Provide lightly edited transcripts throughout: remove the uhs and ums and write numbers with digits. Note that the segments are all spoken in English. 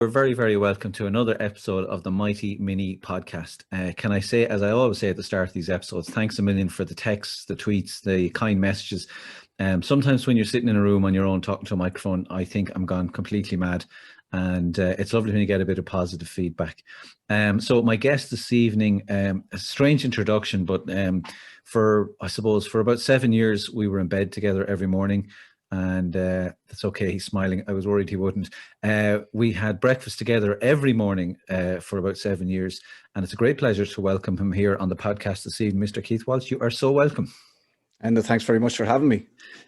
You're very, very welcome to another episode of the Mighty Mini Podcast. Can I say, as I always say at the start of these episodes, thanks a million for the texts, the tweets, the kind messages. Sometimes when you're sitting in a room on your own talking to a microphone, I think I'm gone completely mad. And it's lovely when you get a bit of positive feedback. So my guest this evening, a strange introduction, but for about 7 years, we were in bed together every morning. And that's okay, he's smiling. I was worried he wouldn't. We had breakfast together every morning for about 7 years, and it's a great pleasure to welcome him here on the podcast this evening. Mr. Keith Walsh, you are so welcome. Enda, thanks very much for having me.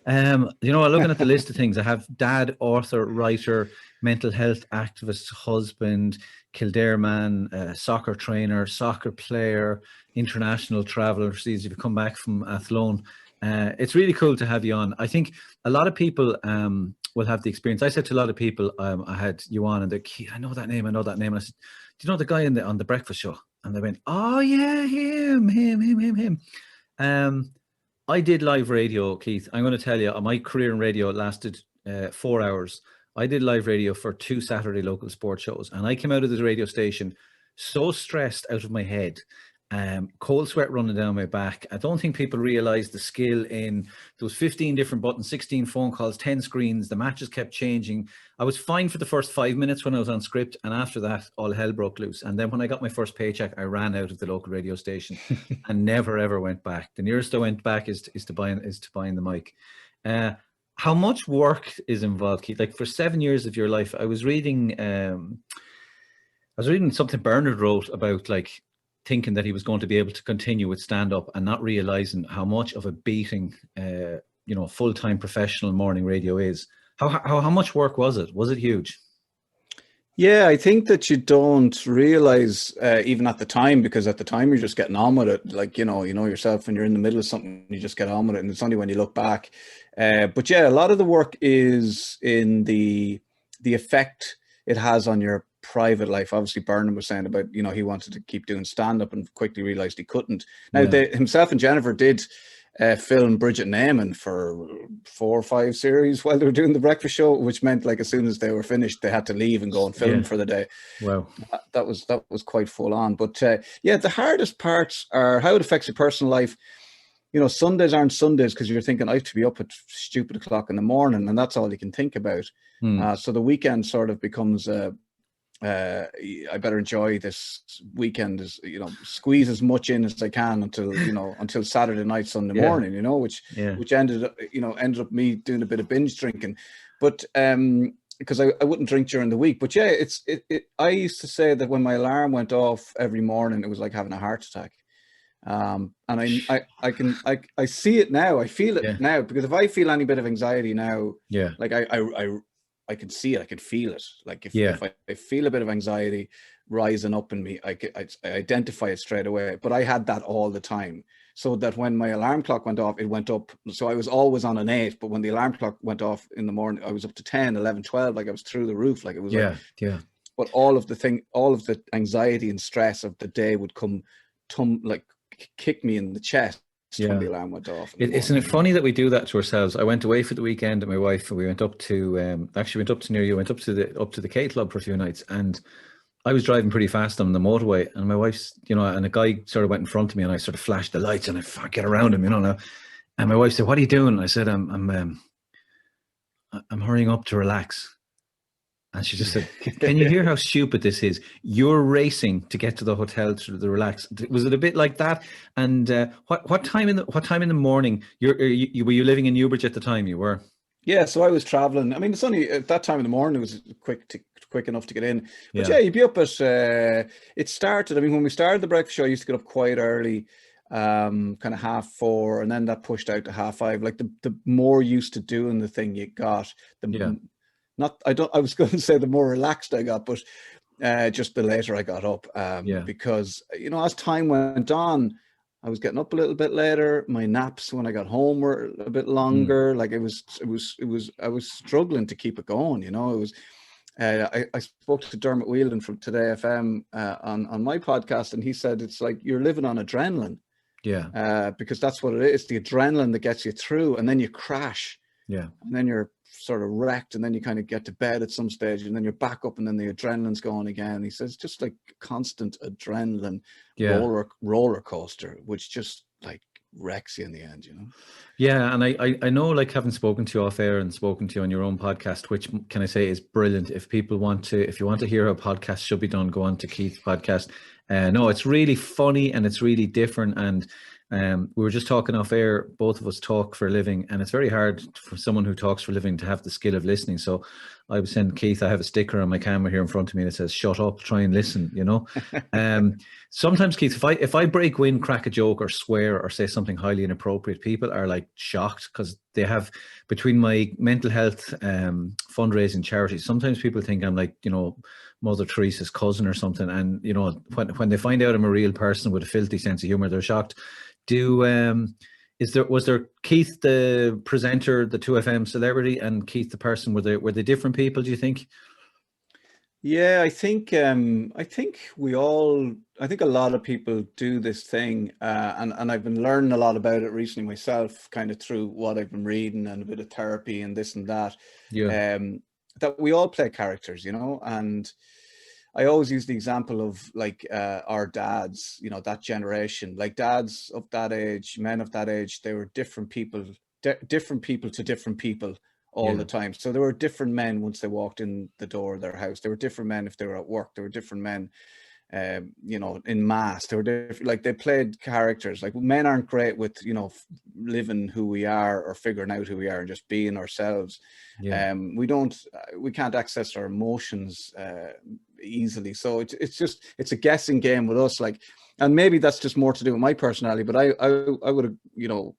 Looking at the list of things, I have dad, author, writer, mental health activist, husband, Kildare man, soccer trainer, soccer player, international traveller. If you come back from Athlone. It's really cool to have you on. I think a lot of people will have the experience. I said to a lot of people, I had you on, and I know that name. And I said, do you know the guy on the breakfast show? And they went, oh yeah, him. I did live radio, Keith. I'm going to tell you, my career in radio lasted 4 hours. I did live radio for 2 Saturday local sports shows, and I came out of the radio station so stressed out of my head. Cold sweat running down my back. I don't think people realize the skill in those 15 different buttons, 16 phone calls, 10 screens. The matches kept changing. I was fine for the first 5 minutes when I was on script, and after that all hell broke loose. And then when I got my first paycheck, I ran out of the local radio station and never ever went back. The nearest I went back is to buying the mic. How much work is involved, Keith? Like, for 7 years of your life, I was reading something Bernard wrote about, like, thinking that he was going to be able to continue with stand-up and not realizing how much of a beating, full-time professional morning radio is. How much work was it? Was it huge? Yeah, I think that you don't realize even at the time, because at the time you're just getting on with it. Like, you know yourself, when you're in the middle of something, you just get on with it. And it's only when you look back. But yeah, a lot of the work is in the effect it has on your private life. Obviously, Bernard was saying about, he wanted to keep doing stand-up and quickly realized he couldn't. Now, himself and Jennifer did film Bridget and Eamon for 4 or 5 series while they were doing the breakfast show, which meant, like, as soon as they were finished, they had to leave and go and film for the day. Wow. That was quite full on. But the hardest parts are how it affects your personal life. Sundays aren't Sundays because you're thinking, I have to be up at stupid o'clock in the morning, and that's all you can think about. So the weekend sort of becomes I better enjoy this weekend, squeeze as much in as I can until Saturday night, Sunday morning, which ended up me doing a bit of binge drinking, but because I wouldn't drink during the week. But yeah, I used to say that when my alarm went off every morning, it was like having a heart attack. And I see it now, I feel it now, because if I feel any bit of anxiety now, like I can see it, I can feel it. Like if I feel a bit of anxiety rising up in me, I identify it straight away. But I had that all the time, so that when my alarm clock went off, it went up. So I was always on an 8, but when the alarm clock went off in the morning, I was up to 10, 11, 12, like I was through the roof. Like it was But all of the anxiety and stress of the day would come kick me in the chest. When the alarm went off. Isn't it funny that we do that to ourselves? I went away for the weekend with my wife, and we went up to the K Club for a few nights, and I was driving pretty fast on the motorway, and my wife's, and a guy sort of went in front of me, and I sort of flashed the lights, and I get around him, now. And my wife said, "What are you doing?" And I said, I'm hurrying up to relax." And she just said, "Can you hear how stupid this is? You're racing to get to the hotel to relax." Was it a bit like that? And what time in the morning? Were you living in Newbridge at the time? You were. Yeah, so I was traveling. I mean, it's only at that time in the morning. It was quick enough to get in. But you'd be up at. It started. I mean, when we started the breakfast show, I used to get up quite early, kind of 4:30, and then that pushed out to 5:30. Like the more used to doing the thing you got, I was going to say the more relaxed I got, but just the later I got up, because as time went on, I was getting up a little bit later. My naps when I got home were a bit longer. Like I was struggling to keep it going. It was. I spoke to Dermot Whelan from Today FM on my podcast, and he said it's like you're living on adrenaline. Yeah. Because that's what it is. The adrenaline that gets you through, and then you crash. Yeah. And then you're sort of wrecked, and then you kind of get to bed at some stage, and then you're back up, and then the adrenaline's going again. He says just like constant adrenaline roller coaster, which just like wrecks you in the end, you know. Yeah, and I know, like, having spoken to you off air and spoken to you on your own podcast, which, can I say, is brilliant. If you want to hear how a podcast should be done, go on to Keith's podcast. No, it's really funny and it's really different. And we were just talking off air, both of us talk for a living, and it's very hard for someone who talks for a living to have the skill of listening. So I was saying, Keith, I have a sticker on my camera here in front of me that says, "Shut up, try and listen," you know. Sometimes, Keith, if I break wind, crack a joke, or swear, or say something highly inappropriate, people are like shocked, because they have, between my mental health fundraising charities, sometimes people think I'm like, you know, Mother Teresa's cousin or something. And, you know, when they find out I'm a real person with a filthy sense of humor, they're shocked. Was there Keith the presenter, the 2FM celebrity, and Keith the person? Were they different people, do you think? Yeah, I think a lot of people do this thing, and I've been learning a lot about it recently myself, kind of through what I've been reading and a bit of therapy and this and that. Yeah. That we all play characters, you know, and I always use the example of like our dads, you know, that generation, like dads of that age, men of that age, they were different people to different people all the time. So there were different men once they walked in the door of their house. There were different men if they were at work. There were different men, you know, in mass. They were different, like they played characters. Like, men aren't great with, you know, living who we are or figuring out who we are and just being ourselves. We can't access our emotions easily. So it's a guessing game with us. Like, and maybe that's just more to do with my personality, but I would have, you know,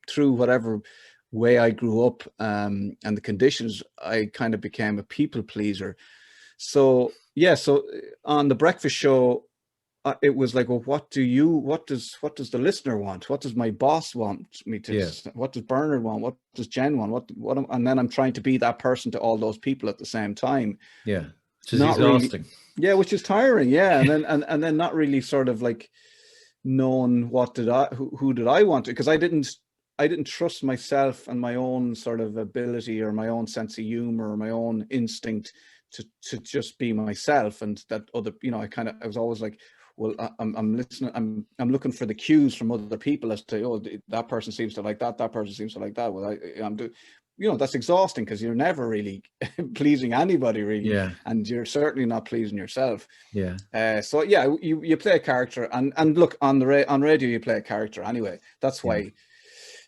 through whatever way I grew up and the conditions, I kind of became a people pleaser. So yeah, so on the breakfast show, it was like, well, what does the listener want? What does my boss want me to? What does Bernard want? What does Jen want? And then I'm trying to be that person to all those people at the same time. Yeah, which is exhausting. Really, yeah, which is tiring. Yeah, and then and then not really sort of like knowing who did I want to, because I didn't trust myself and my own sort of ability or my own sense of humor or my own instinct to just be myself. And that other, you know, I was always like, well, I'm listening, I'm looking for the cues from other people as to, oh, that person seems to like that person seems to like that. Well, you know, that's exhausting, because you're never really pleasing anybody, really. And you're certainly not pleasing yourself. So yeah, you play a character, and look, on radio you play a character anyway. That's why,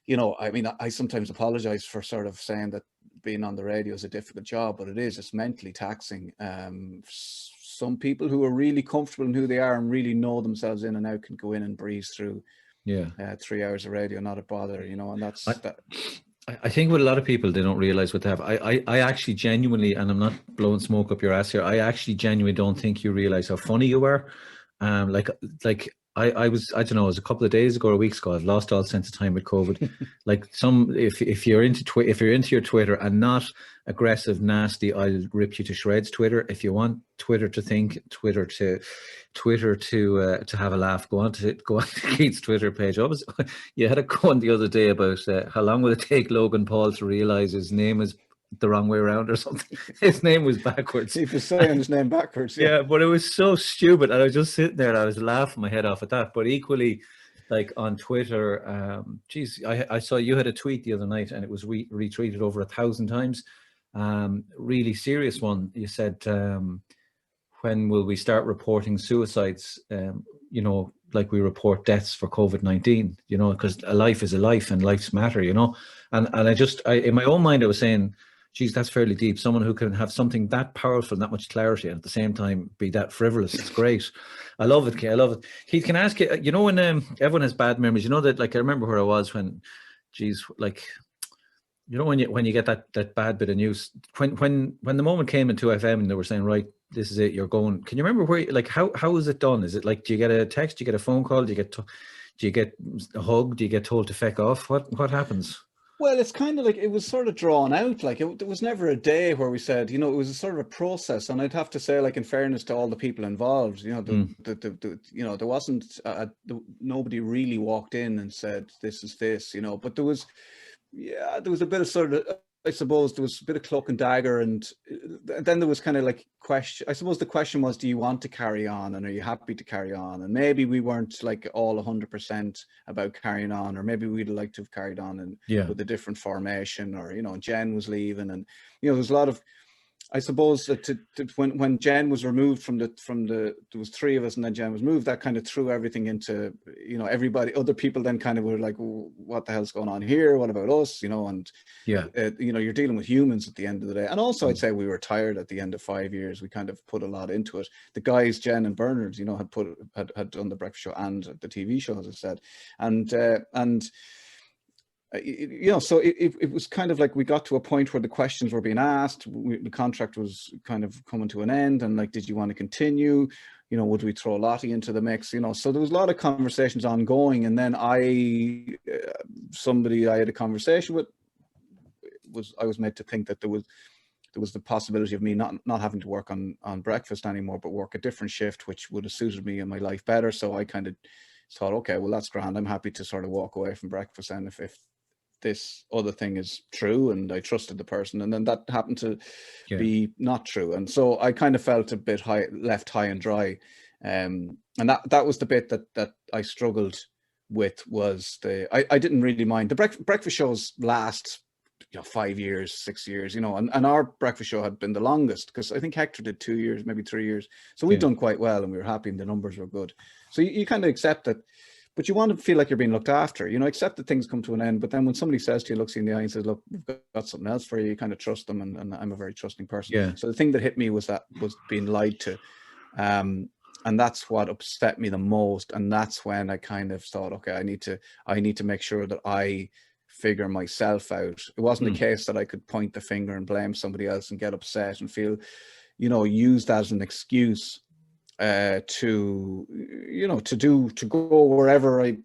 you know, I mean, I sometimes apologize for sort of saying that being on the radio is a difficult job, but it's mentally taxing. Some people who are really comfortable in who they are and really know themselves in and out can go in and breeze through 3 hours of radio, not a bother, you know. And that's I think with a lot of people, they don't realize what they have. I actually genuinely, and I'm not blowing smoke up your ass here, I actually genuinely don't think you realize how funny you are. Like I don't know, it was a couple of days ago or weeks ago, I've lost all sense of time with COVID. Like, if you're into your Twitter and not aggressive, nasty, I'll rip you to shreds Twitter. If you want Twitter to think, Twitter to have a laugh, go on to Keith's Twitter page. You had a one the other day about how long will it take Logan Paul to realize his name is the wrong way around or something. His name was backwards. He was saying his name backwards. Yeah, but it was so stupid, and I was just sitting there and I was laughing my head off at that. But equally, like on Twitter, I saw you had a tweet the other night, and it was retweeted over 1,000 times. Really serious one. You said, when will we start reporting suicides? You know, like we report deaths for COVID-19. You know, because a life is a life, and lives matter. You know, and I in my own mind I was saying, geez, that's fairly deep. Someone who can have something that powerful, that much clarity, and at the same time be that frivolous. It's great. I love it, Keith. I love it. Keith, can I ask you, you know, when everyone has bad memories, you know, that, like, I remember where I was when, geez, like, you know, when you get that bad bit of news, when the moment came in 2FM and they were saying, right, this is it, you're going. Can you remember where, like, how is it done? Is it like, do you get a text, do you get a phone call, do you get a hug, do you get told to feck off? What happens? Well, it's kind of like, it was sort of drawn out. Like, there was never a day where we said, you know, it was a sort of a process. And I'd have to say, like, in fairness to all the people involved, you know, you know, there wasn't nobody really walked in and said, this is this, you know. But there was a bit of sort of I suppose there was a bit of cloak and dagger, and then there was kind of like question. I suppose the question was, do you want to carry on, and are you happy to carry on? And maybe we weren't like all 100% about carrying on, or maybe we'd like to have carried on and with a different formation, or, you know, Jen was leaving, and, you know, there's a lot of, I suppose that when Jen was removed from the there was three of us, and then Jen was moved, that kind of threw everything into, you know, other people then kind of were like, well, what the hell's going on here? What about us? You know, and you know, you're dealing with humans at the end of the day. And also I'd say we were tired at the end of 5 years. We kind of put a lot into it. The guys, Jen and Bernard, you know, had done the breakfast show and the TV show, as I said, and you know, so it was kind of like we got to a point where the questions were being asked, the contract was kind of coming to an end, and like, did you want to continue? You know, would we throw Lottie into the mix? You know, so there was a lot of conversations ongoing, and then somebody I had a conversation with I was made to think that there was the possibility of me not having to work on breakfast anymore, but work a different shift, which would have suited me and my life better. So I kind of thought, okay, well, that's grand. I'm happy to sort of walk away from breakfast, and if this other thing is true, and I trusted the person, and then that happened to be not true, and so I kind of felt a bit left high and dry, and that was the bit that I struggled with. Was I didn't really mind the breakfast shows last, you know, 5 years, 6 years, you know, and our breakfast show had been the longest, because I think Hector did 2 years, maybe 3 years, so we'd done quite well, and we were happy, and the numbers were good, so you kind of accept that. But you want to feel like you're being looked after, you know, accept that things come to an end. But then when somebody says to you, looks you in the eye and says, look, we've got something else for you, you kind of trust them. And I'm a very trusting person. So the thing that hit me was being lied to. And that's what upset me the most. And that's when I kind of thought, okay, I need to make sure that I figure myself out. It wasn't a case that I could point the finger and blame somebody else and get upset and feel, you know, used as an excuse to go wherever I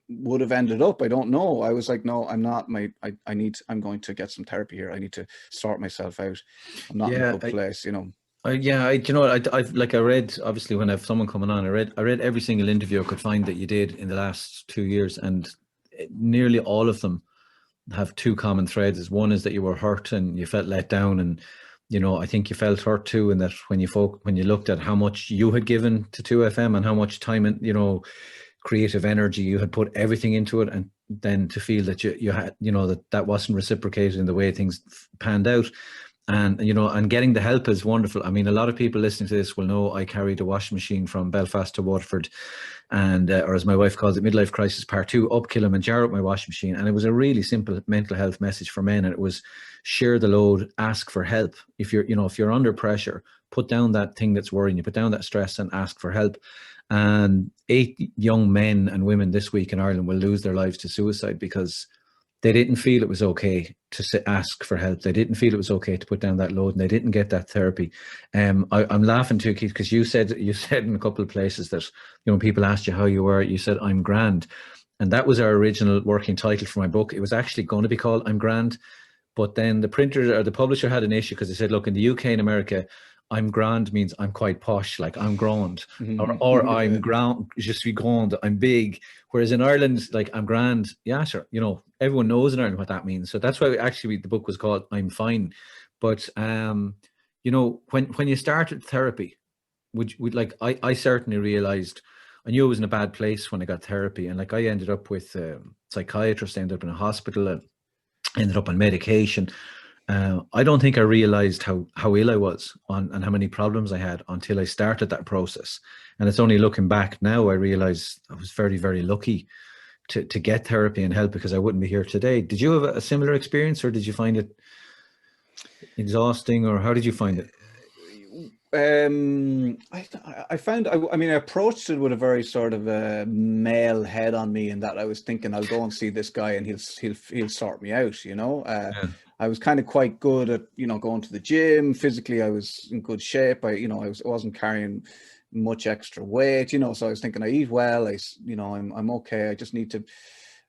would have ended up. I don't know. I was like, no, I'm not. I'm going to get some therapy here. I need to sort myself out. I'm not in a good place, you know. I've read, obviously, when I have someone coming on, I read every single interview I could find that you did in the last 2 years, and nearly all of them have two common threads. One is that you were hurt and you felt let down, and you know, I think you felt hurt too, and that when you looked at how much you had given to 2FM and how much time and, you know, creative energy you had put everything into it, and then to feel that you had, you know, that wasn't reciprocated in the way things panned out. And, you know, and getting the help is wonderful. I mean, a lot of people listening to this will know I carried a washing machine from Belfast to Waterford, and or as my wife calls it, midlife crisis part 2, up Kilimanjaro with my washing machine. And it was a really simple mental health message for men, and it was share the load, ask for help. If you're under pressure, put down that thing that's worrying you, put down that stress, and ask for help. And 8 young men and women this week in Ireland will lose their lives to suicide because they didn't feel it was okay to ask for help. They didn't feel it was okay to put down that load, and they didn't get that therapy. I'm laughing too, Keith, because you said in a couple of places that, you know, when people asked you how you were, you said, I'm grand. And that was our original working title for my book. It was actually going to be called I'm Grand. But then the printer or the publisher had an issue because they said, look, in the UK and America, I'm grand means I'm quite posh, like I'm grand, or I'm grand, je suis grande, I'm big. Whereas in Ireland, like I'm grand, yeah, sure, you know, everyone knows in Ireland what that means. So that's why actually the book was called I'm Fine. But you know, when you started therapy, I certainly realized I knew I was in a bad place when I got therapy, and like I ended up with a psychiatrist, ended up in a hospital, and ended up on medication. I don't think I realized how ill I was and how many problems I had until I started that process. And it's only looking back now I realize I was very, very lucky to get therapy and help, because I wouldn't be here today. Did you have a similar experience, or did you find it exhausting, or how did you find it? I found, I mean, I approached it with a very sort of a male head on me, in that I was thinking I'll go and see this guy and he'll sort me out, you know. I was kind of quite good at, you know, going to the gym. Physically, I was in good shape. I wasn't carrying much extra weight, you know, so I was thinking I eat well, I'm okay. I just need to,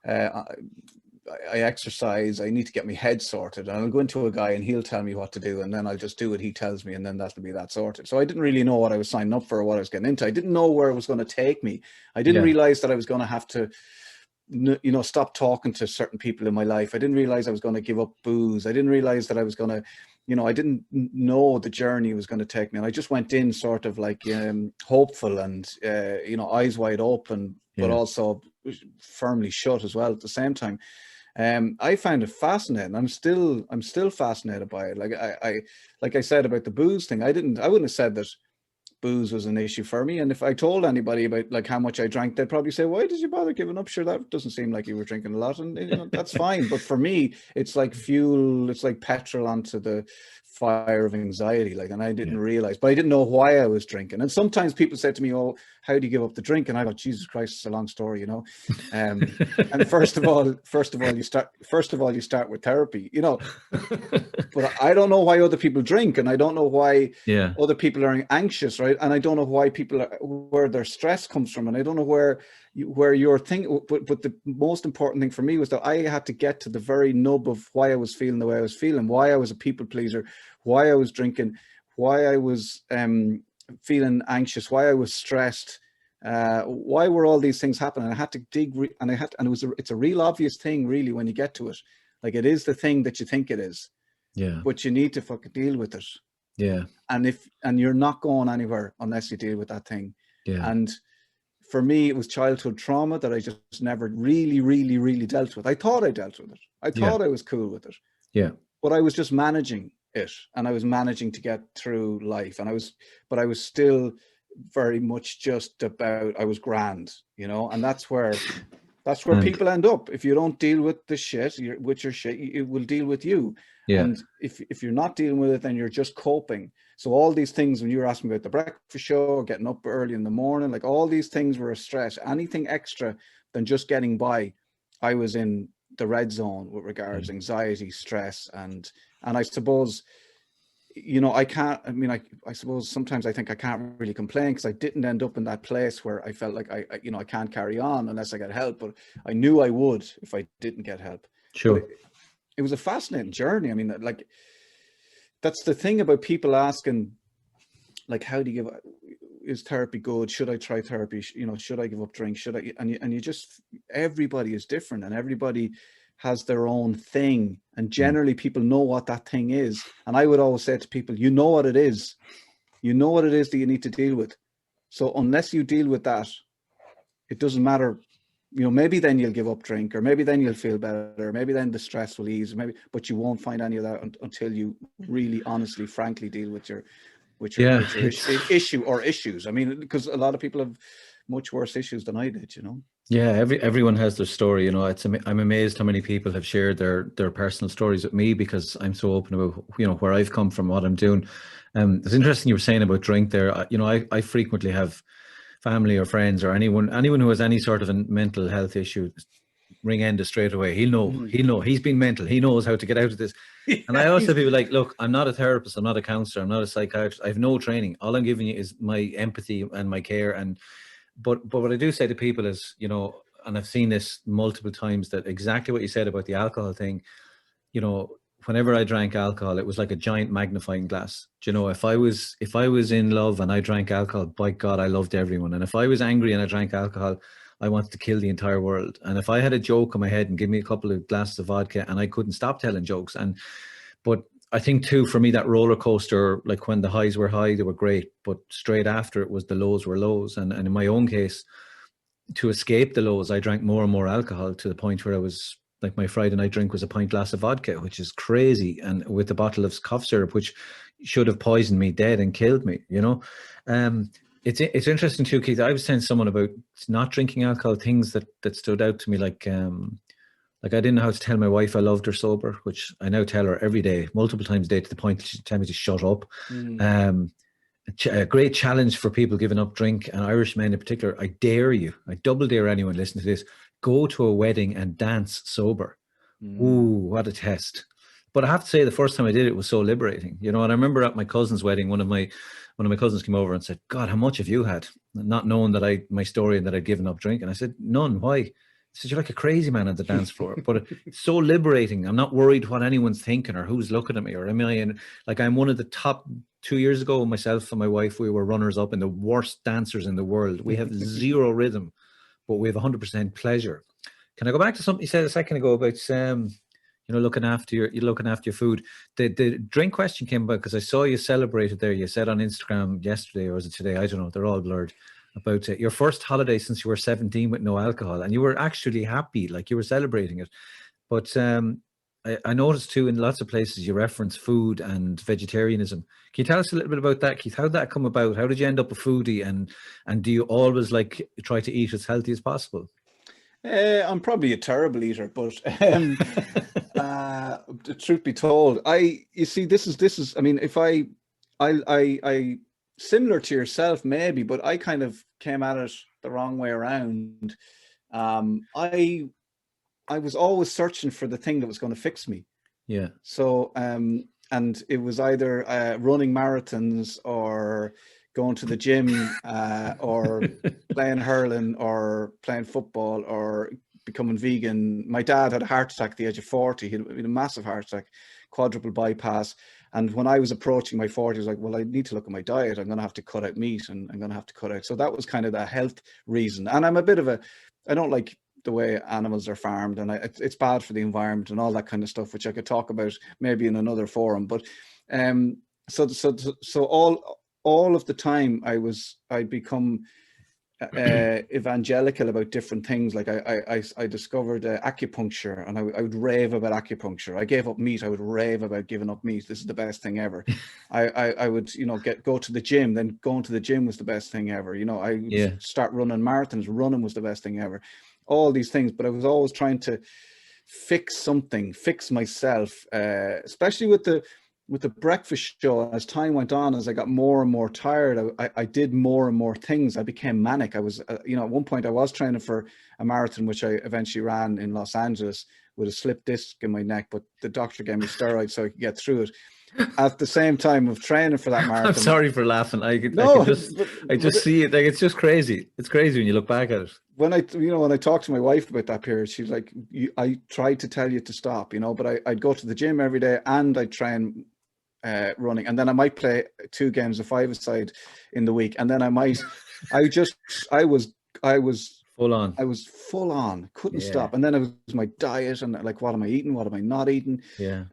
I exercise. I need to get my head sorted, and I'll go into a guy and he'll tell me what to do, and then I'll just do what he tells me, and then that'll be that sorted. So I didn't really know what I was signing up for or what I was getting into. I didn't know where it was going to take me. I didn't realize that I was going to have to stop talking to certain people in my life. I didn't realize I was going to give up booze. I didn't realize that I was going to, I didn't know the journey was going to take me. And I just went in sort of like hopeful and, eyes wide open, but also firmly shut as well at the same time. I found it fascinating. I'm still fascinated by it. Like I said about the booze thing, I wouldn't have said that booze was an issue for me. And if I told anybody about like how much I drank, they'd probably say, why did you bother giving up? Sure, that doesn't seem like you were drinking a lot. And that's fine. But for me, it's like fuel, it's like petrol onto the fire of anxiety. Like, and I didn't realize, but I didn't know why I was drinking. And sometimes people said to me, oh, how do you give up the drink? And I thought, Jesus Christ, it's a long story, And first of all, you start with therapy, but I don't know why other people drink, and I don't know why other people are anxious, right? And I don't know why where their stress comes from, and I don't know where your thing. But the most important thing for me was that I had to get to the very nub of why I was feeling the way I was feeling, why I was a people pleaser, why I was drinking, why I was feeling anxious, why I was stressed. Why were all these things happening? I had to dig, and it's a real obvious thing, really, when you get to it. Like, it is the thing that you think it is. Yeah. But you need to fucking deal with it. Yeah. And you're not going anywhere unless you deal with that thing. Yeah. And for me, it was childhood trauma that I just never really, really, really dealt with. I thought I dealt with it. I thought I was cool with it. Yeah. But I was just managing it, and I was managing to get through life, and I was still very much just about, I was grand, and that's where people end up. If you don't deal with the shit, with your shit, it will deal with you. Yeah. And if you're not dealing with it, then you're just coping. So all these things, when you were asking about the breakfast show, or getting up early in the morning, like all these things were a stress. Anything extra than just getting by, I was in the red zone with regards anxiety, stress, and I suppose, I suppose sometimes I think I can't really complain, because I didn't end up in that place where I felt like I can't carry on unless I get help. But I knew I would if I didn't get help. Sure. But it was a fascinating journey. I mean, like, that's the thing about people asking, like, how do you give, is therapy good? Should I try therapy? Should I give up drink? Should I? And you just, everybody is different, and everybody has their own thing, and generally people know what that thing is. And I would always say to people, you know what it is that you need to deal with. So unless you deal with that, it doesn't matter. Maybe then you'll give up drink, or maybe then you'll feel better, maybe then the stress will ease, but you won't find any of that until you really, honestly, frankly deal with your issue or issues. I mean, because a lot of people have much worse issues than I did, Yeah, everyone has their story. I'm amazed how many people have shared their personal stories with me, because I'm so open about where I've come from, what I'm doing. It's interesting you were saying about drink there. I frequently have family or friends, or anyone who has any sort of a mental health issue, ring Enda straight away. He'll know. He's been mental. He knows how to get out of this. Yeah, and I always tell people, like, look, I'm not a therapist, I'm not a counselor, I'm not a psychiatrist. I have no training. All I'm giving you is my empathy and my care. But what I do say to people is, and I've seen this multiple times, that exactly what you said about the alcohol thing, whenever I drank alcohol, it was like a giant magnifying glass. If I was in love and I drank alcohol, by God, I loved everyone. And if I was angry and I drank alcohol, I wanted to kill the entire world. And if I had a joke in my head and give me a couple of glasses of vodka, and I couldn't stop telling jokes. But I think too, for me, that roller coaster, like when the highs were high, they were great, but straight after it was the lows were lows. And in my own case, to escape the lows, I drank more and more alcohol, to the point where I was, like, my Friday night drink was a pint glass of vodka, which is crazy, and with a bottle of cough syrup, which should have poisoned me dead and killed me. It's interesting too, Keith. I was telling someone about not drinking alcohol, things that stood out to me, like I didn't know how to tell my wife I loved her sober, which I now tell her every day, multiple times a day, to the point that she tell me to shut up. A great challenge for people giving up drink, and Irish men in particular. I dare you, I double dare anyone listening to this, go to a wedding and dance sober. Ooh, what a test. But I have to say, the first time I did it was so liberating, and I remember at my cousin's wedding, one of my cousins came over and said, God, how much have you had? Not knowing that my story and that I'd given up drink. And I said, none. Why? He said, you're like a crazy man on the dance floor. But it's so liberating. I'm not worried what anyone's thinking or who's looking at me, or am I in, like, I'm one of the top. 2 years ago, myself and my wife, we were runners up in the worst dancers in the world. We have zero rhythm, but we have 100% pleasure. Can I go back to something you said a second ago about looking after your food? The drink question came about because I saw you celebrated there. You said on Instagram yesterday, or was it today? I don't know. They're all blurred. About your first holiday since you were 17 with no alcohol, and you were actually happy, like you were celebrating it. But I noticed too in lots of places you reference food and vegetarianism. Can you tell us a little bit about that, Keith? How did that come about? How did you end up a foodie? And do you always like try to eat as healthy as possible? I'm probably a terrible eater, but the truth be told, you see, this is. I mean, if I similar to yourself maybe, but I kind of came at it the wrong way around. I was always searching for the thing that was going to fix me. Yeah. So and it was either running marathons or going to the gym or playing hurling or playing football or becoming vegan. My dad had a heart attack at the age of 40. He had a massive heart attack, quadruple bypass. And when I was approaching my 40s, I was like, well, I need to look at my diet. I'm going to have to cut out meat and I'm going to have to cut out. So that was kind of the health reason. And I'm a bit of I don't like the way animals are farmed, and it's bad for the environment and all that kind of stuff, which I could talk about maybe in another forum. But so all of the time I'd become evangelical about different things. Like I discovered acupuncture, and I would rave about acupuncture. I gave up meat. I would rave about giving up meat. This is the best thing ever. I would go to the gym. Then going to the gym was the best thing ever. I would start running marathons. Running was the best thing ever. All these things, but I was always trying to fix myself, especially with the breakfast show. As time went on, as I got more and more tired, I did more and more things. I became manic. I was, at one point I was training for a marathon, which I eventually ran in Los Angeles with a slip disc in my neck, but the doctor gave me steroids so I could get through it. At the same time of training for that marathon. I'm sorry for laughing. I just see it. Like, it's just crazy. It's crazy when you look back at it. When I talk to my wife about that period, she's like, I tried to tell you to stop, but I'd go to the gym every day and I'd train running, and then I might play 2 games of 5-a-side in the week, and then I was full on. I was full on, couldn't stop. And then it was my diet and like, what am I eating? What am I not eating? Yeah.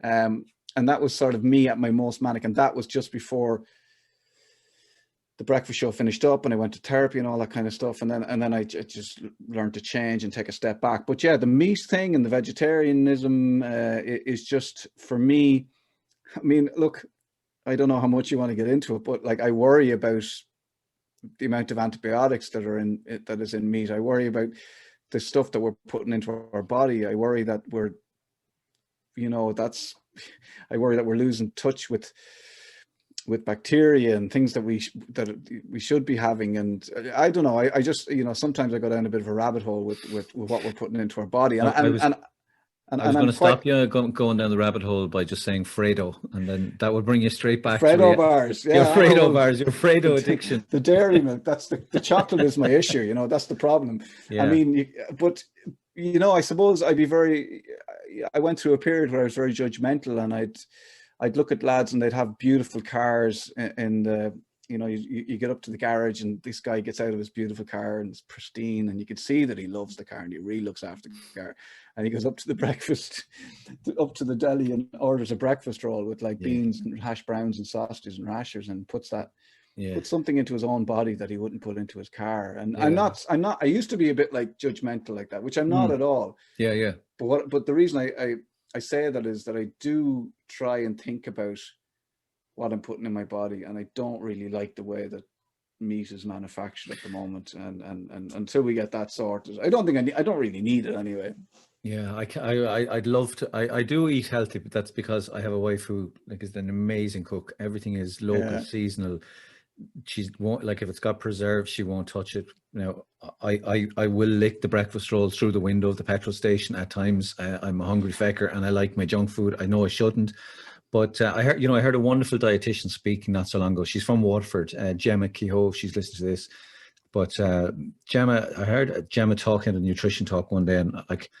And that was sort of me at my most manic. And that was just before the breakfast show finished up and I went to therapy and all that kind of stuff. And then I just learned to change and take a step back. But yeah, the meat thing and the vegetarianism is just, for me, I mean, look, I don't know how much you want to get into it, but like, I worry about the amount of antibiotics that is in meat. I worry about the stuff that we're putting into our body. I worry that I worry that we're losing touch with bacteria and things that we should be having. And I don't know. I just, sometimes I go down a bit of a rabbit hole with what we're putting into our body. And I was going to stop you going down the rabbit hole by just saying Fredo, and then that would bring you straight back Fredo bars. Yeah, your Fredo bars, your Fredo addiction. The dairy milk. That's the chocolate is my issue. That's the problem. Yeah. I mean, but I suppose I went through a period where I was very judgmental, and I'd look at lads and they'd have beautiful cars, and you get up to the garage and this guy gets out of his beautiful car and it's pristine, and you could see that he loves the car and he really looks after the car, and he goes up to the deli and orders a breakfast roll with like beans and hash browns and sausages and rashers, and puts something into his own body that he wouldn't put into his car. And I'm not I used to be a bit like judgmental like that, which I'm not at all. But the reason I say that is that I do try and think about what I'm putting in my body, and I don't really like the way that meat is manufactured at the moment. And until we get that sorted, I don't really need it anyway. Yeah, I'd love to. I do eat healthy, but that's because I have a wife who is an amazing cook. Everything is local, seasonal. She won't, like, if it's got preserves, she won't touch it. I will lick the breakfast rolls through the window of the petrol station at times. I'm a hungry fecker and I like my junk food. I know I shouldn't, but I heard a wonderful dietitian speaking not so long ago. She's from Waterford, Gemma Kehoe. She's listened to this, but I heard Gemma talking at a nutrition talk one day, and like,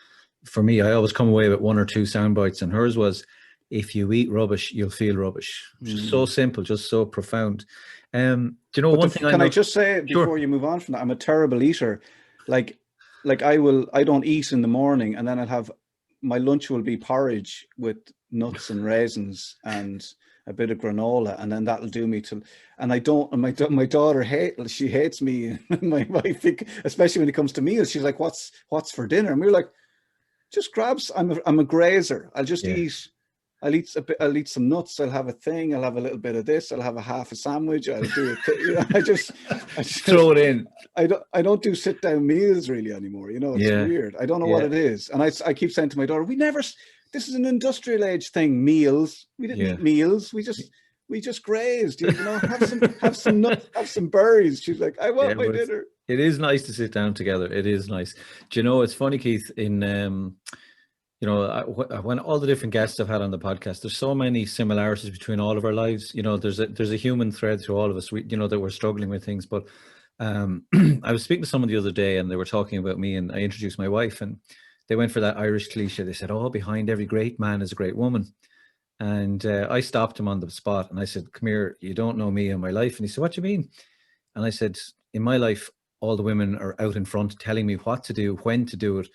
for me, I always come away with 1 or 2 sound bites, and hers was, if you eat rubbish, you'll feel rubbish. Which is so simple, just so profound. Do you know one thing? Can I just say before you move on from that, I'm a terrible eater. Like, like I don't eat in the morning, and then I'll have my lunch will be porridge with nuts and raisins and a bit of granola, and then that'll do me till. And I don't. And my daughter hates me. My wife, especially when it comes to meals, she's like, "What's for dinner?" And we're like, "Just grabs. I'm a grazer. I'll just Yeah. eat. I'll eat some nuts. I'll have a thing. I'll have a little bit of this. I'll have a half a sandwich. I'll do it. You know, I just Throw it in. I don't do sit down meals really anymore. You know, it's Yeah. weird. I don't know Yeah. what it is. And I keep saying to my daughter, this is an industrial age thing. Meals. We didn't eat meals. We just grazed. You know, have some nuts, have some berries. She's like, I want my dinner. It is nice to sit down together. It is nice. Do you know, it's funny, Keith, in you know, when all the different guests I've had on the podcast, there's so many similarities between all of our lives. You know, there's a human thread through all of us, you know, that we're struggling with things. But I was speaking to someone the other day, and they were talking about me, and I introduced my wife, and they went for that Irish cliche. They said, "Oh, behind every great man is a great woman." And I stopped him on the spot, and I said, "Come here, you don't know me and my life." And he said, "What do you mean?" And I said, "In my life, all the women are out in front telling me what to do, when to do it,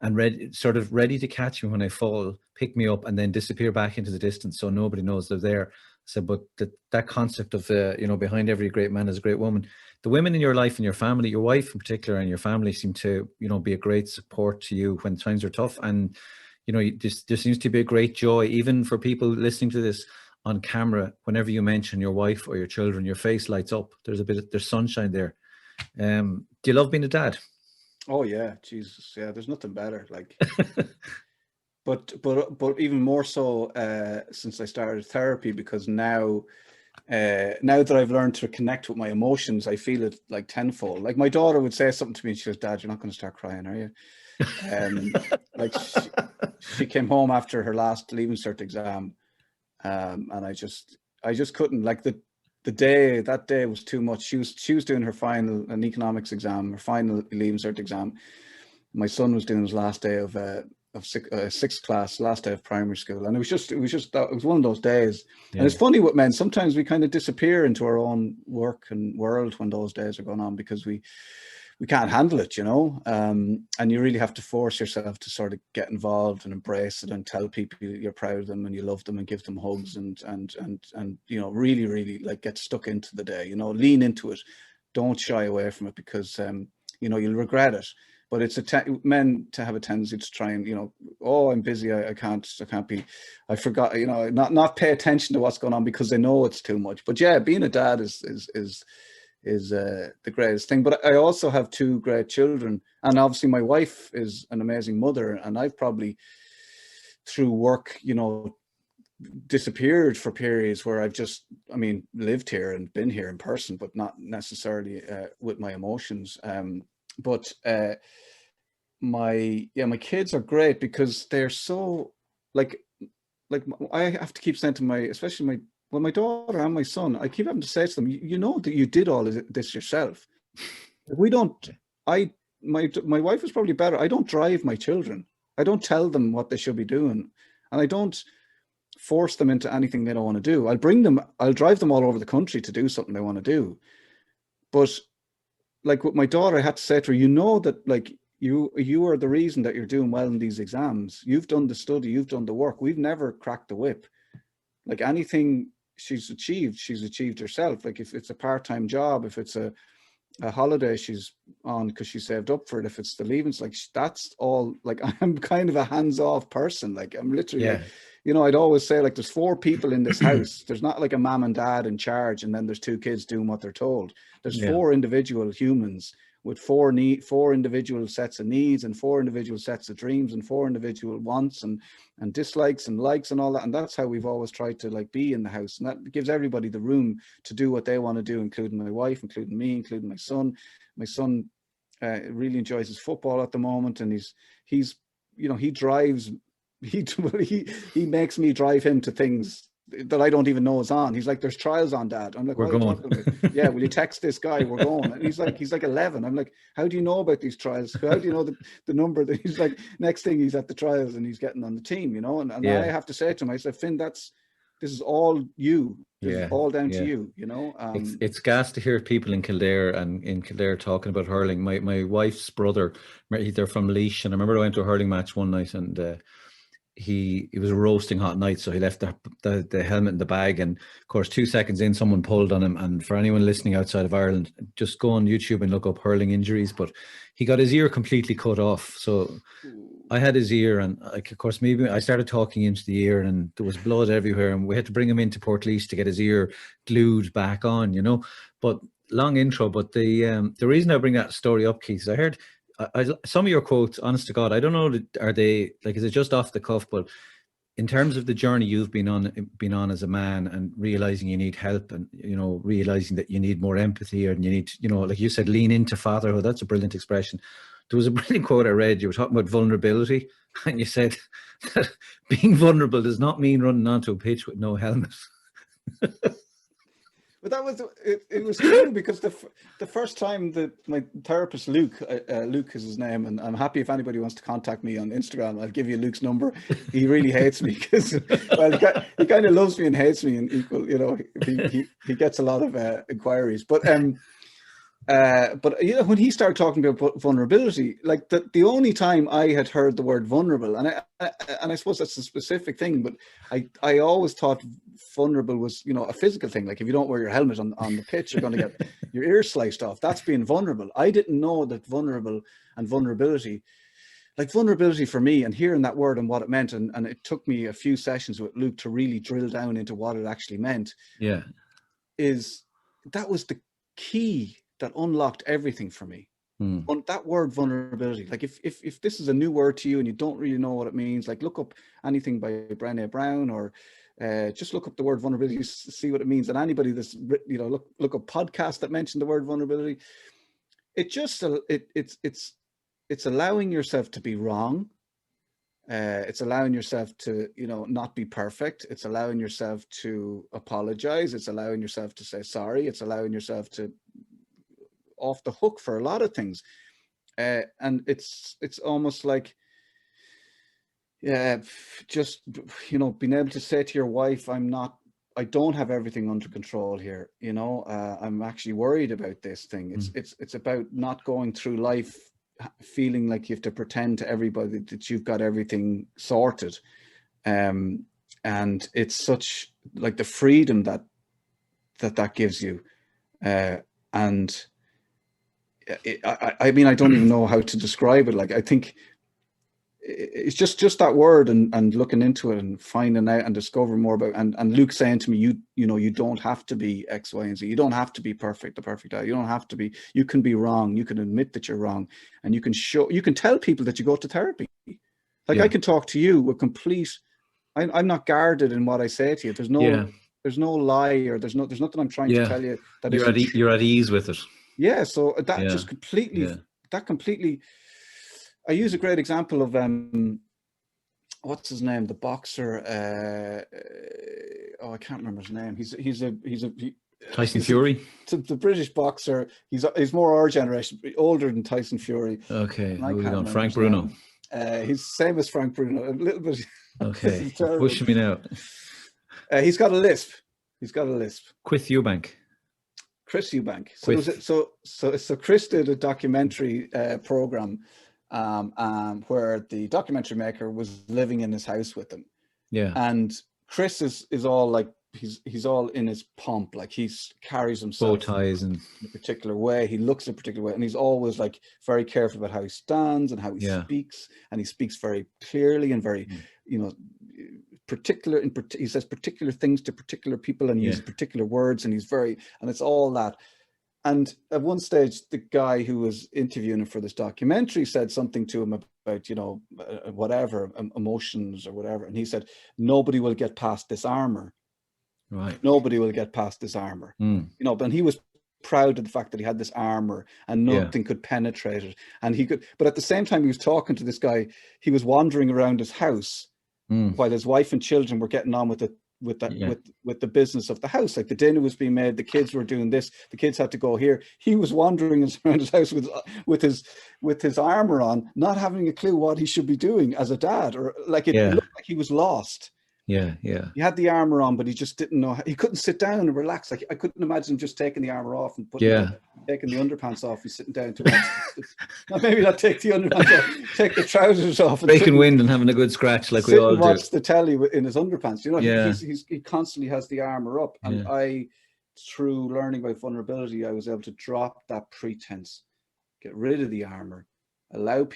and ready to catch me when I fall, pick me up, and then disappear back into the distance so nobody knows they're there." I said, but that concept of, you know, behind every great man is a great woman. The women in your life and your family, your wife in particular, and your family seem to, you know, be a great support to you when times are tough. And, you know, there seems to be a great joy, even for people listening to this on camera. Whenever you mention your wife or your children, your face lights up. There's sunshine there. Do you love being a dad? Oh yeah, Jesus, yeah. There's nothing better. Like, but even more so since I started therapy, because now that I've learned to connect with my emotions, I feel it like tenfold. Like my daughter would say something to me, and she goes, "Dad, you're not going to start crying, are you?" Like she came home after her last Leaving Cert exam, and I just couldn't. Like that day was too much. She was doing her final an economics exam, her final Leaving Cert exam. My son was doing his last day of sixth class, last day of primary school, and it was one of those days. Yeah. And it's funny with men, sometimes we kind of disappear into our own work and world when those days are going on, because we can't handle it, you know. And you really have to force yourself to sort of get involved and embrace it and tell people you're proud of them and you love them and give them hugs and you know, really like get stuck into the day, you know, lean into it, don't shy away from it, because you know, you'll regret it. But it's men to have a tendency to try and, you know, oh, I'm busy, I can't be, I forgot, you know, not pay attention to what's going on because they know it's too much. But yeah, being a dad is the greatest thing. But I also have two great children, and obviously my wife is an amazing mother, and I've probably through work, you know, disappeared for periods where I've just, I mean, lived here and been here in person, but not necessarily with my emotions. But my kids are great because they're so like I have to keep saying to my daughter and my son, I keep having to say to them, you know that you did all of this yourself. We don't, my wife is probably better. I don't drive my children. I don't tell them what they should be doing. And I don't force them into anything they don't want to do. I'll drive them all over the country to do something they want to do. But like with my daughter, I had to say to her, you know that like you are the reason that you're doing well in these exams. You've done the study, you've done the work. We've never cracked the whip. Like anything she's achieved herself. Like if it's a part-time job, if it's a holiday she's on because she saved up for it, if it's the leavings, like that's all. Like I'm kind of a hands-off person. Like I'm literally like, you know, I'd always say like there's 4 people in this house. There's not like a mom and dad in charge and then there's 2 kids doing what they're told. There's 4 individual humans with 4 individual sets of needs and 4 individual sets of dreams and 4 individual wants and dislikes and likes and all that. And that's how we've always tried to like be in the house. And that gives everybody the room to do what they want to do, including my wife, including me, including my son. My son really enjoys his football at the moment, and he's you know, he drives, he makes me drive him to things that I don't even know is on. He's like, there's trials on, Dad. I'm like, we're going. Yeah, will you text this guy? We're going. And he's like 11. I'm like, how do you know about these trials? How do you know the number? That he's like, next thing he's at the trials and he's getting on the team, you know. And I have to say to him, I said, Finn, this This is all you. This is Yeah, all down to yeah. you, you know. It's gas to hear people in Kildare and in Kildare talking about hurling. My wife's brother, they're from Laois, and I remember I went to a hurling match one night, and it was a roasting hot night, so he left the helmet in the bag, and of course 2 seconds in someone pulled on him. And for anyone listening outside of Ireland, just go on YouTube and look up hurling injuries. But he got his ear completely cut off, so I had his ear, and like, of course, maybe I started talking into the ear, and there was blood everywhere, and we had to bring him into Portlaoise to get his ear glued back on, you know. But long intro. But the reason I bring that story up, Keith, is I heard some of your quotes. Honest to God, I don't know. Are they like? Is it just off the cuff? But in terms of the journey you've been on as a man, and realizing you need help, and you know, realizing that you need more empathy, and you need, you know, like you said, lean into fatherhood. That's a brilliant expression. There was a brilliant quote I read. You were talking about vulnerability, and you said that being vulnerable does not mean running onto a pitch with no helmet. But that was it was true, because the first time that my therapist Luke is his name, and I'm happy if anybody wants to contact me on Instagram, I'll give you Luke's number. He really hates me because, well, he kind of loves me and hates me in equal. You know, he gets a lot of inquiries, but you know, when he started talking about vulnerability, like the only time I had heard the word vulnerable, and I suppose that's a specific thing, but I always thought vulnerable was, you know, a physical thing. Like if you don't wear your helmet on the pitch, you're going to get your ear sliced off. That's being vulnerable. I didn't know that vulnerable and vulnerability, like vulnerability for me, and hearing that word and what it meant, and it took me a few sessions with Luke to really drill down into what it actually meant. Yeah, That was the key that unlocked everything for me. That word vulnerability, like if this is a new word to you and you don't really know what it means, like look up anything by Brené Brown, or just look up the word vulnerability, see what it means. And anybody that's, you know, look up podcasts that mention the word vulnerability. It just it's allowing yourself to be wrong. It's allowing yourself to, you know, not be perfect. It's allowing yourself to apologize. It's allowing yourself to say sorry. It's allowing yourself to off the hook for a lot of things. And it's almost like, just, you know, being able to say to your wife, I don't have everything under control here. You know, I'm actually worried about this thing. It's about not going through life feeling like you have to pretend to everybody that you've got everything sorted. And it's such like the freedom that gives you. And I mean, I don't even know how to describe it. Like, I think it's just that word, and looking into it and finding out and discovering more about, and Luke saying to me, you know, you don't have to be X, Y, and Z. You don't have to be perfect, the perfect guy. You don't have to be, you can be wrong. You can admit that you're wrong, and you can tell people that you go to therapy. Like, I can talk to you with I'm not guarded in what I say to you. There's no lie, or there's nothing I'm trying to tell you that you're at ease with it. Yeah, so that just completely, I use a great example of, what's his name? The boxer, I can't remember his name. He's Tyson Fury? The British boxer. He's more our generation, older than Tyson Fury. Okay, who are we going? Frank Bruno. He's same as Frank Bruno, a little bit. Okay, push me now. He's got a lisp. Chris Eubank. So Chris did a documentary program where the documentary maker was living in his house with him. Yeah. And Chris is all like, he's all in his pomp, like he carries himself, bow ties and in a particular way. He looks a particular way, and he's always like very careful about how he stands and how he speaks, and he speaks very clearly and very, you know, particular. He says particular things to particular people, and he uses particular words, and and it's all that. And at one stage, the guy who was interviewing him for this documentary said something to him about, you know, whatever, emotions or whatever. And he said, nobody will get past this armor. Right. Nobody will get past this armor. You know, but he was proud of the fact that he had this armor and nothing could penetrate it. And he could, but at the same time he was talking to this guy, he was wandering around his house while his wife and children were getting on with the business of the house. Like the dinner was being made, the kids were doing this, the kids had to go here. He was wandering around his house with his armor on, not having a clue what he should be doing as a dad, or like it looked like he was lost. Yeah. Yeah. He had the armor on, but he just didn't know. He couldn't sit down and relax. Like I couldn't imagine him just taking the armor off and Yeah. taking the underpants off. He's sitting down to watch. No, maybe not take the underpants off, take the trousers off, and Breaking wind and having a good scratch like we sit all and do. watch the telly in his underpants. You know, Yeah. he constantly has the armor up, and Yeah. through learning about vulnerability, I was able to drop that pretense, get rid of the armor, allow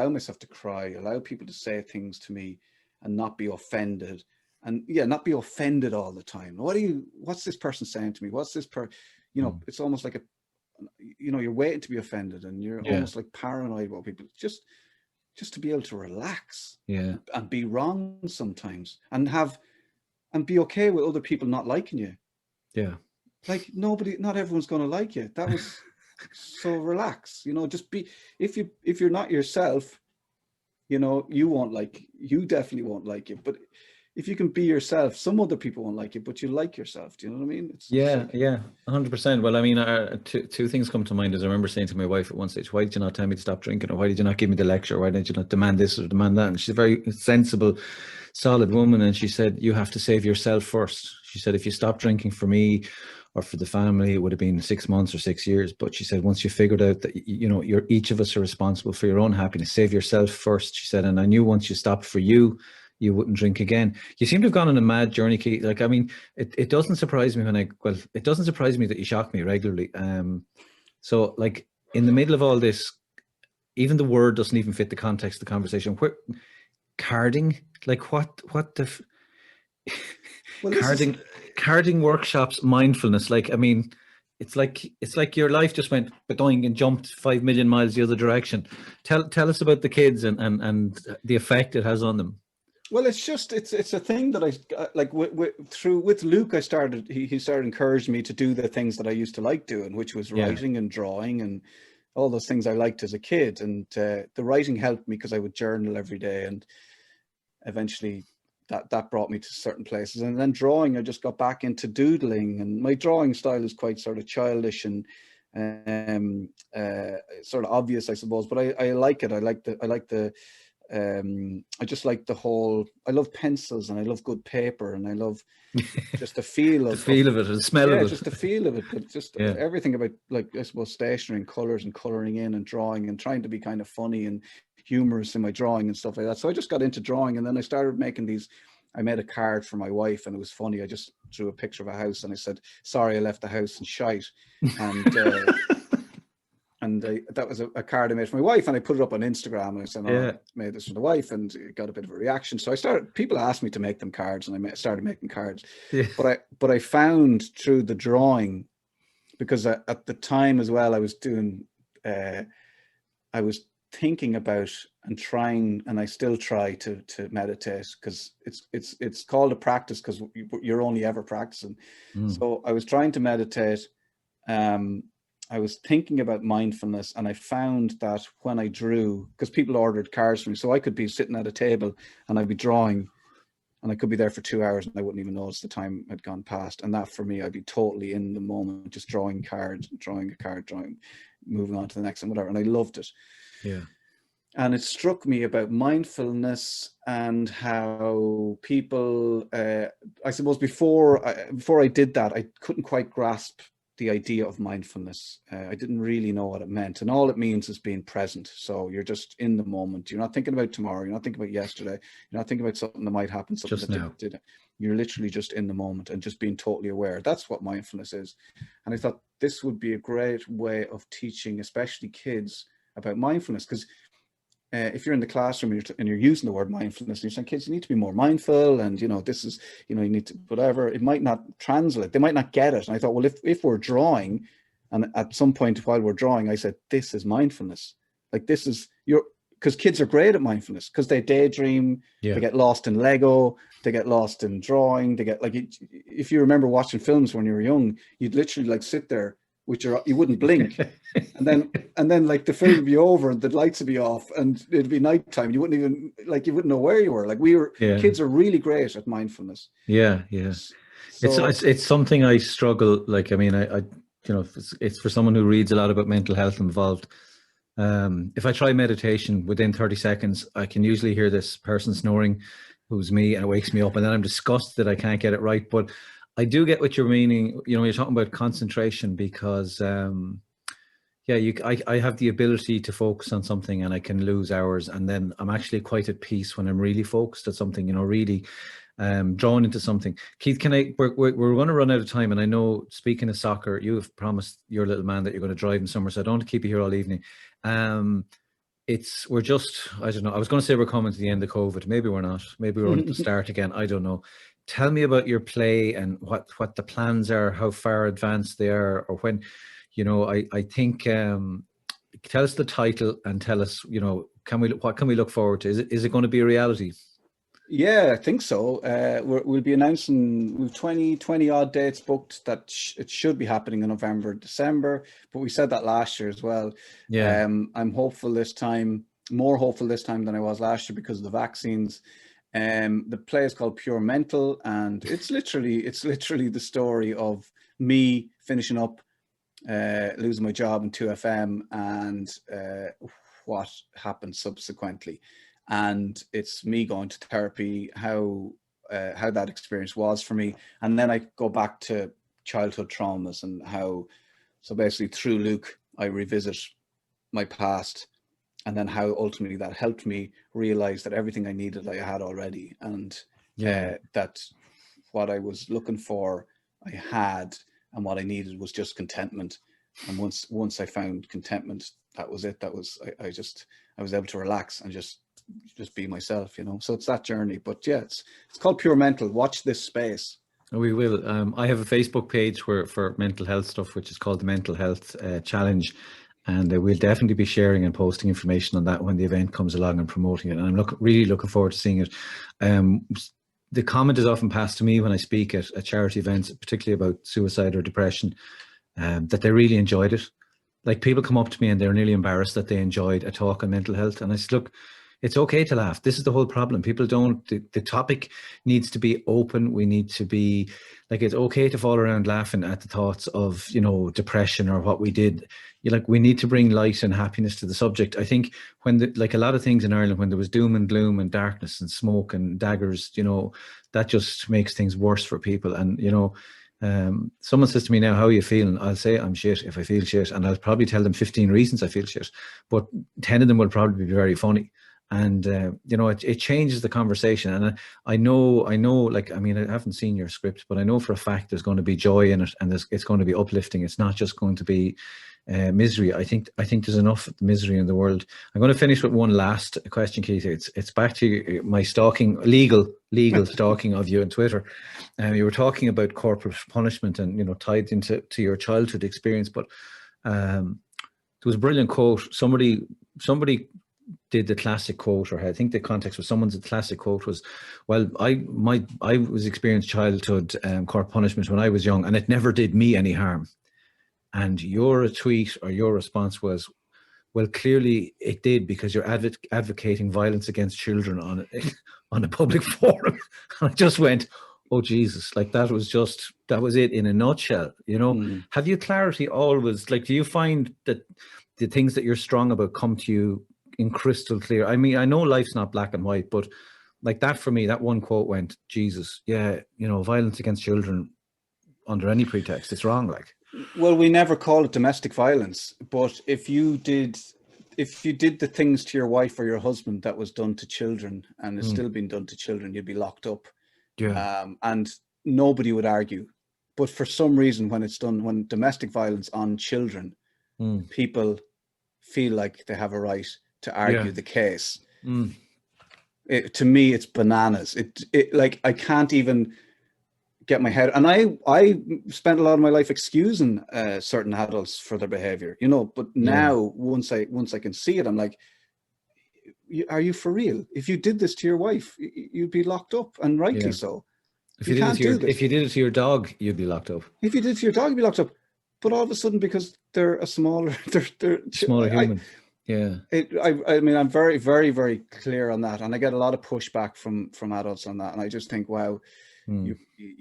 myself to cry, allow people to say things to me, and not be offended. And not be offended all the time. What's this person saying to me? What's this it's almost like you're waiting to be offended, and you're almost like paranoid about people. Just to be able to relax, Yeah, and be wrong sometimes, and be okay with other people not liking you. Yeah. Like not everyone's going to like you. That was so relax, just be, if you're not yourself, you definitely won't like it. But if you can be yourself, some other people won't like it, but you like yourself. Do you know what I mean? It's Yeah, like, yeah, 100%. Well, I mean, two things come to mind. As I remember saying to my wife at one stage, "Why did you not tell me to stop drinking? Or why did you not give me the lecture? Why did you not demand this or demand that?" And she's a very sensible, solid woman. And she said, "You have to save yourself first." She said, "If you stop drinking for me or for the family, it would have been 6 months or 6 years. But she said, once you figured out that, each of us are responsible for your own happiness, save yourself first." She said, "And I knew once you stopped for you, you wouldn't drink again." You seem to have gone on a mad journey, Keith. Like, I mean, it doesn't surprise me it doesn't surprise me that you shock me regularly. So like in the middle of all this, even the word doesn't even fit the context of the conversation. Carding, like what the well, carding workshops, mindfulness. Like, I mean, it's like your life just went badoing and jumped 5 million miles the other direction. Tell us about the kids and the effect it has on them. Well, it's a thing that I like with Luke. He started encouraging me to do the things that I used to like doing, which was writing and drawing and all those things I liked as a kid. And the writing helped me because I would journal every day, and eventually that brought me to certain places. And then drawing, I just got back into doodling, and my drawing style is quite sort of childish and sort of obvious, I suppose. But I like it. I just like I love pencils, and I love good paper, and I love just the feel of it and the smell of it. Just the feel of it, but just everything about, like, I suppose, stationery and colors and coloring in and drawing and trying to be kind of funny and humorous in my drawing and stuff like that. So I just got into drawing, and then I started making these. I made a card for my wife, and it was funny. I just drew a picture of a house, and I said, "Sorry, I left the house in shite," and that was a card I made for my wife, and I put it up on Instagram, and I said, I made this for the wife, and it got a bit of a reaction. So people asked me to make them cards, and I started making cards. Yeah. But I found through the drawing, because at the time as well, I was doing, I was thinking about and trying, and I still try to meditate, because it's called a practice because you're only ever practicing. So I was trying to meditate. I was thinking about mindfulness, and I found that when I drew, because people ordered cards from me, so I could be sitting at a table and I'd be drawing, and I could be there for 2 hours and I wouldn't even notice the time had gone past. And that, for me, I'd be totally in the moment, just drawing cards, drawing a card, moving on to the next and whatever. And I loved it. Yeah. And it struck me about mindfulness and how people, I suppose before I did that, I couldn't quite grasp the idea of mindfulness. I didn't really know what it meant. And all it means is being present. So you're just in the moment. You're not thinking about tomorrow. You're not thinking about yesterday. You're not thinking about something that might happen. Something Just that now. did. You're literally just in the moment and just being totally aware. That's what mindfulness is. And I thought this would be a great way of teaching, especially kids, about mindfulness. Because if you're in the classroom and you're using the word mindfulness, and you're saying, kids, you need to be more mindful, and this is, you need to, whatever, it might not translate, they might not get it. And I thought, well, if we're drawing, and at some point while we're drawing, I said, this is mindfulness. Like, this is because kids are great at mindfulness, because they daydream, they get lost in Lego, they get lost in drawing, they get, like, if you remember watching films when you were young, you'd literally like sit there you wouldn't blink, and then like the film would be over and the lights would be off and it'd be nighttime. You wouldn't even, like, you wouldn't know where you were. Like, kids are really great at mindfulness. Yeah. So, it's something I struggle. Like, I mean, I it's for someone who reads a lot about mental health involved. If I try meditation, within 30 seconds, I can usually hear this person snoring who's me, and it wakes me up, and then I'm disgusted that I can't get it right. But I do get what you're meaning. You know, you're talking about concentration because, I have the ability to focus on something and I can lose hours, and then I'm actually quite at peace when I'm really focused at something, you know, really drawn into something. Keith, we're going to run out of time, and I know, speaking of soccer, you have promised your little man that you're going to drive in summer, so I don't want to keep you here all evening. We're just, I don't know, I was going to say we're coming to the end of COVID. Maybe we're not. Maybe we're at the start again. I don't know. Tell me about your play and what the plans are, how far advanced they are, or when, you know, I think, tell us the title and tell us, you know, what can we look forward to? Is it going to be a reality? Yeah, I think so. We'll be announcing, we've 20 odd dates booked that it should be happening in November, December, but we said that last year as well. Yeah. I'm hopeful this time, more hopeful this time than I was last year because of the vaccines. The play is called Pure Mental, and it's literally the story of me finishing up, losing my job in 2FM, and what happened subsequently. And it's me going to therapy, how that experience was for me, and then I go back to childhood traumas and so basically through Luke I revisit my past, and then how ultimately that helped me realize that everything I needed I had already, and that what I was looking for I had, and what I needed was just contentment. And once I found contentment, that was it. That was I was able to relax and just be myself, you know. So it's that journey. But yeah, it's called Pure Mental. Watch this space. We will. I have a Facebook page for mental health stuff, which is called the Mental Health Challenge, and we'll definitely be sharing and posting information on that when the event comes along and promoting it. And I'm really looking forward to seeing it. The comment is often passed to me when I speak at charity events, particularly about suicide or depression, that they really enjoyed it. Like, people come up to me and they're nearly embarrassed that they enjoyed a talk on mental health. And I said, look, it's okay to laugh. This is the whole problem. People don't, the topic needs to be open. We need to be, like, it's okay to fall around laughing at the thoughts of, you know, depression or what we did. We need to bring light and happiness to the subject. I think when like a lot of things in Ireland, when there was doom and gloom and darkness and smoke and daggers, you know, that just makes things worse for people. And, you know, someone says to me now, how are you feeling? I'll say I'm shit if I feel shit, and I'll probably tell them 15 reasons I feel shit, but 10 of them will probably be very funny. And you know, it changes the conversation. And I know, like, I mean, I haven't seen your script, but I know for a fact there's going to be joy in it, and it's going to be uplifting. It's not just going to be misery. I think there's enough misery in the world. I'm going to finish with one last question, Keith. It's back to my stalking, legal stalking of you on Twitter. You were talking about corporal punishment, and, you know, tied into your childhood experience. But there was a brilliant quote. Somebody did the classic quote, or I think the context was someone's classic quote was, well, I was experienced childhood corporal punishment when I was young, and it never did me any harm. And your tweet or your response was, well, clearly it did, because you're advocating violence against children on a public forum. And I just went, oh Jesus, like that was it in a nutshell, you know. Have you clarity always? Like, do you find that the things that you're strong about come to you in crystal clear? I mean, I know life's not black and white, but like that, for me, that one quote went, Jesus, yeah, you know, violence against children under any pretext, it's wrong. Like, well, we never call it domestic violence, but if you did the things to your wife or your husband that was done to children, and is still being done to children, you'd be locked up. Yeah. And nobody would argue. But for some reason, when domestic violence on children, people feel like they have a right to argue the case. To me, it's bananas. It like, I can't even get my head. And I spent a lot of my life excusing certain adults for their behavior, you know. But now, once I can see it, I'm like, are you for real? If you did this to your wife, you'd be locked up, and rightly so. If you did it to your dog, you'd be locked up. If you did it to your dog, you'd be locked up. But all of a sudden, because they're a smaller, they're smaller human. I mean, I'm very, very, very clear on that, and I get a lot of pushback from adults on that. And I just think, wow, you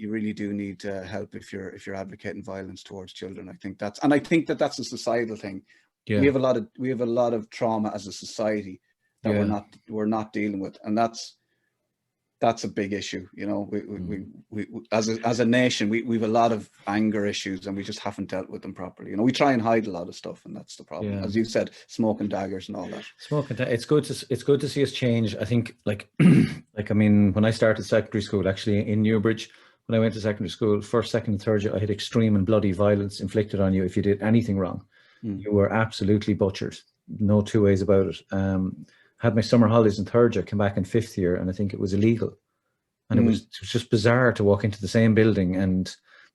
really do need help if you're advocating violence towards children. I think that's a societal thing. Yeah. We have a lot of trauma as a society that we're not dealing with, and that's that's a big issue. You know, we as a nation, we've a lot of anger issues, and we just haven't dealt with them properly. You know, we try and hide a lot of stuff, and that's the problem. Yeah. As you said, smoking daggers and all that. It's good to see us change. I think, like, I mean, when I started secondary school, actually in Newbridge, when I went to secondary school, first, second, and third year, I had extreme and bloody violence inflicted on you if you did anything wrong. You were absolutely butchered. No two ways about it. Had my summer holidays in third year, came back in fifth year, and I think it was illegal. And it was just bizarre to walk into the same building and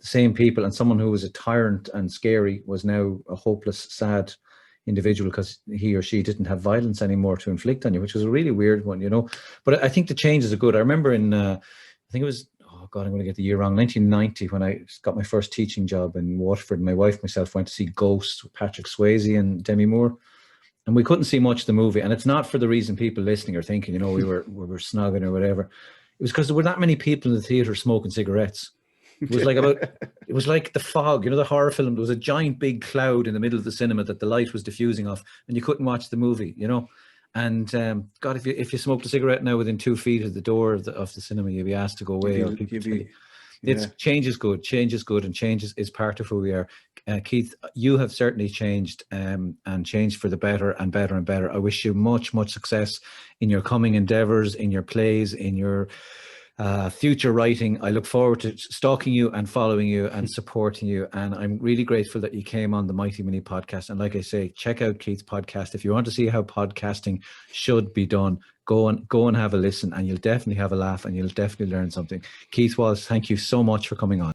the same people, and someone who was a tyrant and scary was now a hopeless, sad individual because he or she didn't have violence anymore to inflict on you, which was a really weird one, you know. But I think the changes are good. I remember in, I think it was, oh God, I'm going to get the year wrong, 1990, when I got my first teaching job in Waterford. My wife and myself went to see Ghost with Patrick Swayze and Demi Moore. And we couldn't see much of the movie. And it's not for the reason people listening are thinking, you know, we were snogging or whatever. It was because there were that many people in the theater smoking cigarettes. It was like The Fog, you know, the horror film. There was a giant big cloud in the middle of the cinema that the light was diffusing off, and you couldn't watch the movie, you know. And God, if you smoked a cigarette now within 2 feet of the door of the cinema, you'd be asked to go away. Change is good. Change is good, and change is part of who we are. Keith, you have certainly changed, and changed for the better and better and better. I wish you much success in your coming endeavors, in your plays, in your future writing. I look forward to stalking you and following you and supporting you. And I'm really grateful that you came on the Mighty Mini podcast. And like I say, check out Keith's podcast. If you want to see how podcasting should be done, go and have a listen, and you'll definitely have a laugh, and you'll definitely learn something. Keith Walsh, thank you so much for coming on.